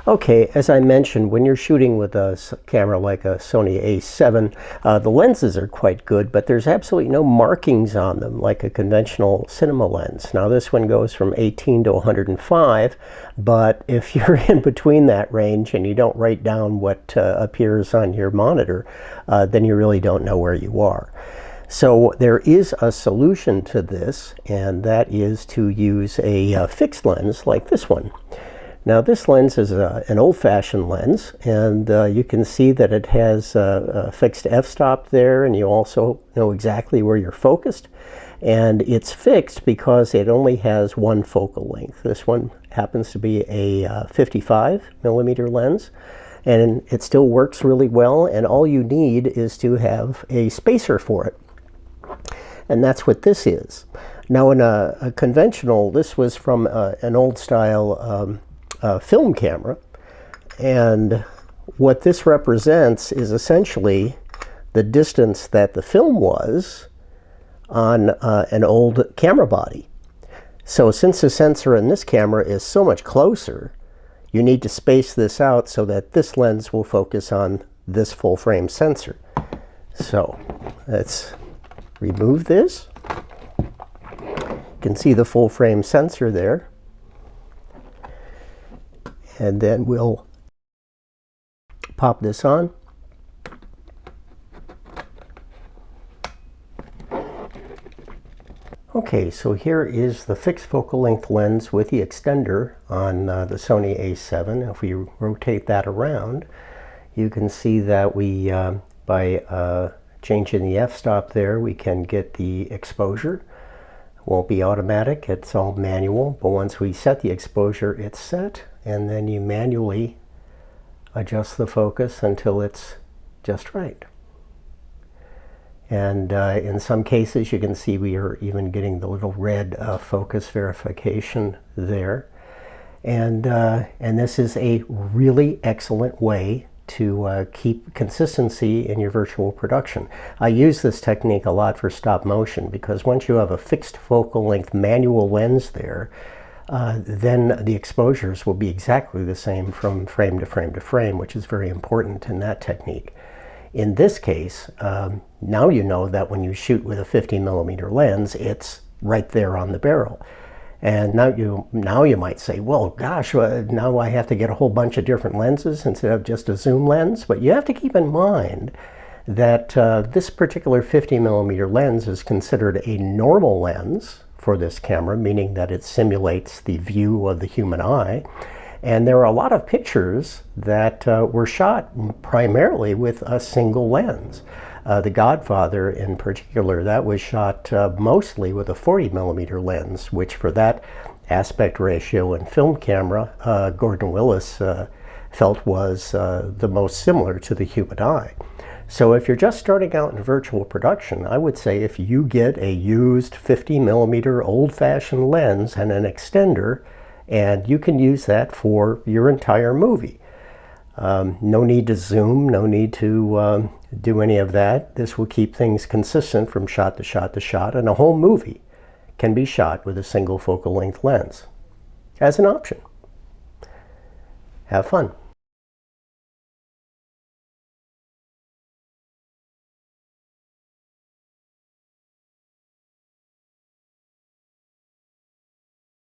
Okay, as I mentioned, when you're shooting with a camera like a Sony a7, the lenses are quite good, but there's absolutely no markings on them like a conventional cinema lens. Now this one goes from 18 to 105, but if you're in between that range and you don't write down what appears on your monitor, then you really don't know where you are. So there is a solution to this, and that is to use a fixed lens like this one. Now this lens is an old-fashioned lens, and you can see that it has a fixed f-stop there, and you also know exactly where you're focused. And it's fixed because it only has one focal length. This one happens to be a 55 millimeter lens, and it still works really well, and all you need is to have a spacer for it. And that's what this is. Now in a conventional, this was from an old style film camera, and what this represents is essentially the distance that the film was on an old camera body. So since the sensor in this camera is so much closer, you need to space this out so that this lens will focus on this full frame sensor. So let's remove this. You can see the full frame sensor there. And then we'll pop this on. Okay, so here is the fixed focal length lens with the extender on the Sony a7. If we rotate that around, you can see that we, by changing the f-stop there, we can get the exposure. It won't be automatic, it's all manual, but once we set the exposure, it's set. And then you manually adjust the focus until it's just right. And in some cases, you can see we are even getting the little red focus verification there. And this is a really excellent way to keep consistency in your virtual production. I use this technique a lot for stop motion, because once you have a fixed focal length manual lens there, then the exposures will be exactly the same from frame to frame to frame, which is very important in that technique. In this case, now you know that when you shoot with a 50 millimeter lens, it's right there on the barrel. And now you might say, well, gosh, now I have to get a whole bunch of different lenses instead of just a zoom lens. But you have to keep in mind that this particular 50 millimeter lens is considered a normal lens for this camera, meaning that it simulates the view of the human eye. And there are a lot of pictures that were shot primarily with a single lens. The Godfather in particular, that was shot mostly with a 40 millimeter lens, which for that aspect ratio and film camera, Gordon Willis felt was the most similar to the human eye. So if you're just starting out in virtual production, I would say if you get a used 50 millimeter old-fashioned lens and an extender, and you can use that for your entire movie. No need to zoom, no need to do any of that. This will keep things consistent from shot to shot to shot, and a whole movie can be shot with a single focal length lens as an option. Have fun.